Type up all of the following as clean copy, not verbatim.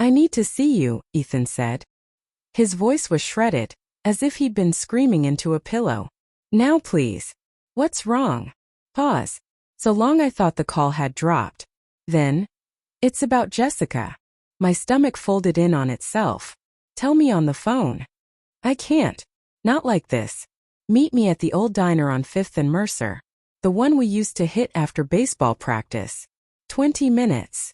I need to see you, Ethan said. His voice was shredded, as if he'd been screaming into a pillow. Now please. What's wrong? Pause. So long I thought the call had dropped. Then, it's about Jessica. My stomach folded in on itself. Tell me on the phone. I can't. Not like this. Meet me at the old diner on 5th and Mercer. The one we used to hit after baseball practice. 20 minutes.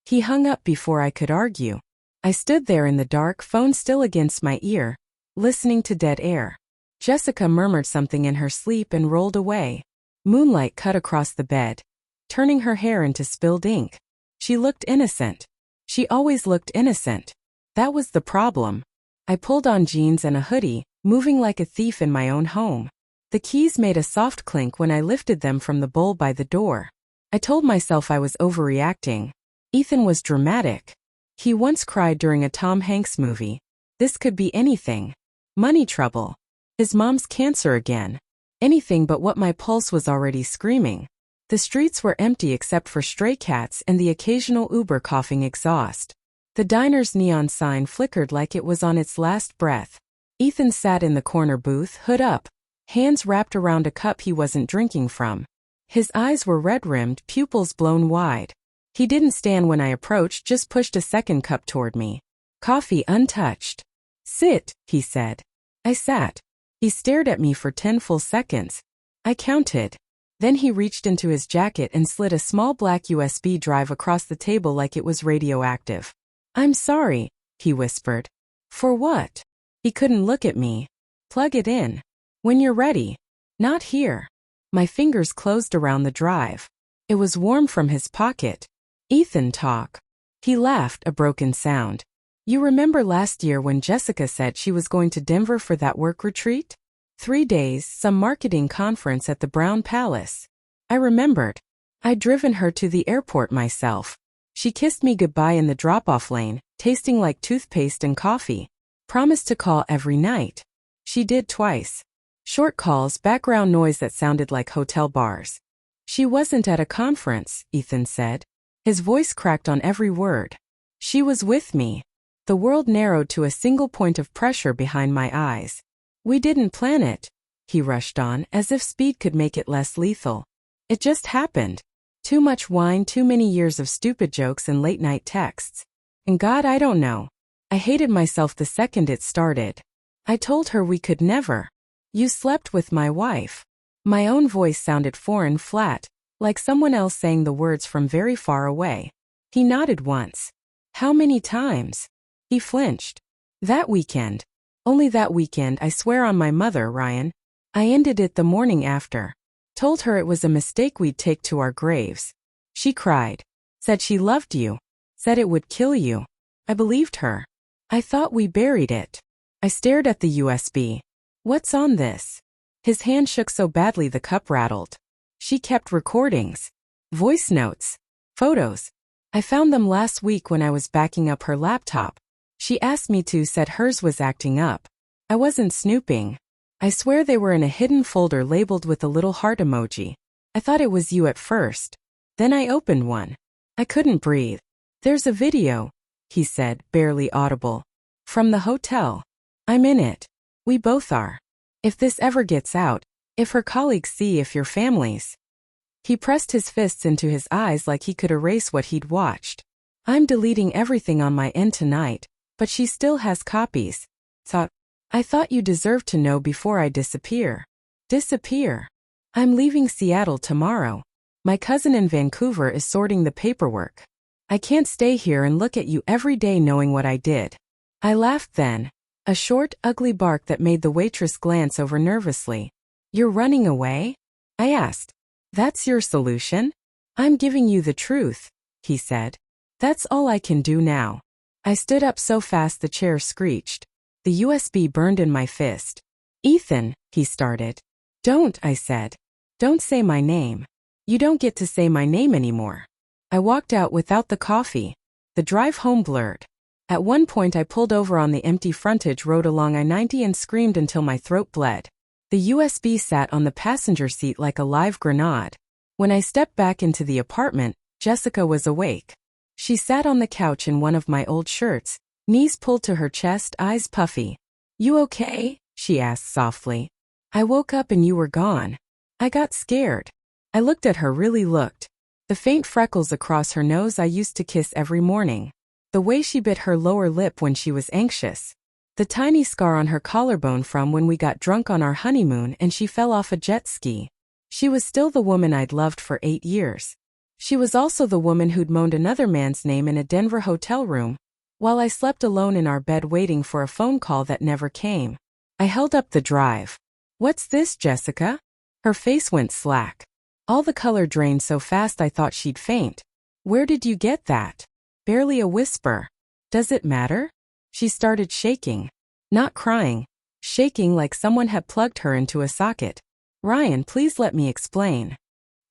He hung up before I could argue. I stood there in the dark, phone still against my ear, listening to dead air. Jessica murmured something in her sleep and rolled away. Moonlight cut across the bed, turning her hair into spilled ink. She looked innocent. She always looked innocent. That was the problem. I pulled on jeans and a hoodie, moving like a thief in my own home. The keys made a soft clink when I lifted them from the bowl by the door. I told myself I was overreacting. Ethan was dramatic. He once cried during a Tom Hanks movie. This could be anything. Money trouble. His mom's cancer again. Anything but what my pulse was already screaming. The streets were empty except for stray cats and the occasional Uber coughing exhaust. The diner's neon sign flickered like it was on its last breath. Ethan sat in the corner booth, hood up, hands wrapped around a cup he wasn't drinking from. His eyes were red-rimmed, pupils blown wide. He didn't stand when I approached, just pushed a second cup toward me. Coffee untouched. Sit, he said. I sat. He stared at me for 10 full seconds. I counted. Then he reached into his jacket and slid a small black USB drive across the table like it was radioactive. I'm sorry, he whispered. For what? He couldn't look at me. Plug it in. When you're ready. Not here. My fingers closed around the drive. It was warm from his pocket. Ethan, talk. He laughed, a broken sound. You remember last year when Jessica said she was going to Denver for that work retreat? 3 days, some marketing conference at the Brown Palace. I remembered. I'd driven her to the airport myself. She kissed me goodbye in the drop-off lane, tasting like toothpaste and coffee. Promised to call every night. She did twice. Short calls, background noise that sounded like hotel bars. She wasn't at a conference, Ethan said. His voice cracked on every word. She was with me. The world narrowed to a single point of pressure behind my eyes. We didn't plan it, he rushed on, as if speed could make it less lethal. It just happened. Too much wine, too many years of stupid jokes and late-night texts. And God, I don't know. I hated myself the second it started. I told her we could never. You slept with my wife. My own voice sounded foreign, flat, like someone else saying the words from very far away. He nodded once. How many times? He flinched. That weekend. Only that weekend, I swear on my mother, Ryan. I ended it the morning after. Told her it was a mistake we'd take to our graves. She cried. Said she loved you. Said it would kill you. I believed her. I thought we buried it. I stared at the USB. What's on this? His hand shook so badly the cup rattled. She kept recordings. Voice notes. Photos. I found them last week when I was backing up her laptop. She asked me to, said hers was acting up. I wasn't snooping. I swear they were in a hidden folder labeled with a little heart emoji. I thought it was you at first. Then I opened one. I couldn't breathe. There's a video, he said, barely audible. From the hotel. I'm in it. We both are. If this ever gets out, if her colleagues see, if your families. He pressed his fists into his eyes like he could erase what he'd watched. I'm deleting everything on my end tonight, but she still has copies. I thought you deserved to know before I disappear. Disappear? I'm leaving Seattle tomorrow. My cousin in Vancouver is sorting the paperwork. I can't stay here and look at you every day knowing what I did. I laughed then. A short, ugly bark that made the waitress glance over nervously. You're running away? I asked. That's your solution? I'm giving you the truth, he said. That's all I can do now. I stood up so fast the chair screeched. The USB burned in my fist. Ethan, he started. Don't, I said. Don't say my name. You don't get to say my name anymore. I walked out without the coffee. The drive home blurred. At one point I pulled over on the empty frontage road along I-90 and screamed until my throat bled. The USB sat on the passenger seat like a live grenade. When I stepped back into the apartment, Jessica was awake. She sat on the couch in one of my old shirts, knees pulled to her chest, eyes puffy. "You okay?" she asked softly. "I woke up and you were gone. I got scared." I looked at her, really looked. The faint freckles across her nose I used to kiss every morning. The way she bit her lower lip when she was anxious. The tiny scar on her collarbone from when we got drunk on our honeymoon and she fell off a jet ski. She was still the woman I'd loved for 8 years. She was also the woman who'd moaned another man's name in a Denver hotel room, while I slept alone in our bed waiting for a phone call that never came. I held up the drive. "What's this, Jessica?" Her face went slack. All the color drained so fast I thought she'd faint. "Where did you get that?" Barely a whisper. "Does it matter?" She started shaking. Not crying. Shaking like someone had plugged her into a socket. "Ryan, please let me explain."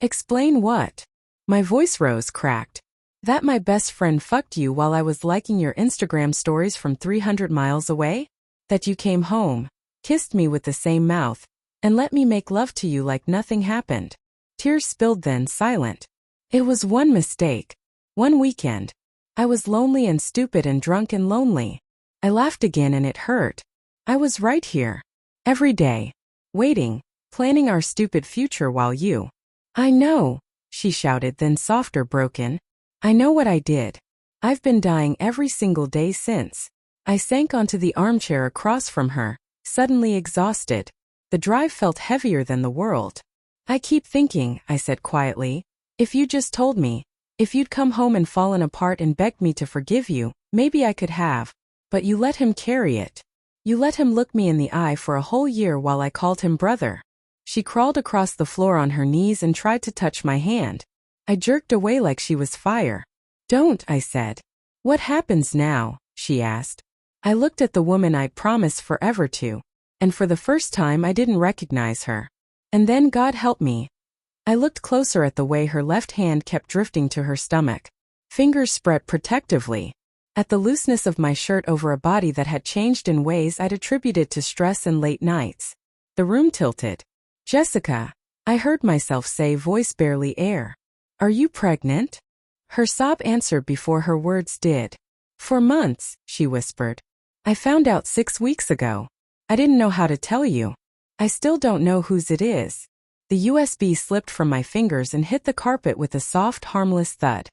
"Explain what?" My voice rose, cracked. "That my best friend fucked you while I was liking your Instagram stories from 300 miles away? That you came home, kissed me with the same mouth, and let me make love to you like nothing happened?" Tears spilled, then silent. "It was one mistake. One weekend. I was lonely and stupid and drunk and lonely." I laughed again and it hurt. "I was right here. Every day. Waiting. Planning our stupid future while you—" "I know," she shouted, then softer, broken. "I know what I did. I've been dying every single day since." I sank onto the armchair across from her, suddenly exhausted. The drive felt heavier than the world. "I keep thinking," I said quietly, "if you just told me, if you'd come home and fallen apart and begged me to forgive you, maybe I could have. But you let him carry it. You let him look me in the eye for a whole year while I called him brother." She crawled across the floor on her knees and tried to touch my hand. I jerked away like she was fire. "Don't," I said. "What happens now?" she asked. I looked at the woman I'd promised forever to, and for the first time I didn't recognize her. And then, God help me, I looked closer at the way her left hand kept drifting to her stomach. Fingers spread protectively. At the looseness of my shirt over a body that had changed in ways I'd attributed to stress and late nights. The room tilted. "Jessica," I heard myself say, voice barely air. "Are you pregnant?" Her sob answered before her words did. "For months," she whispered. "I found out 6 weeks ago. I didn't know how to tell you. I still don't know whose it is." The USB slipped from my fingers and hit the carpet with a soft, harmless thud.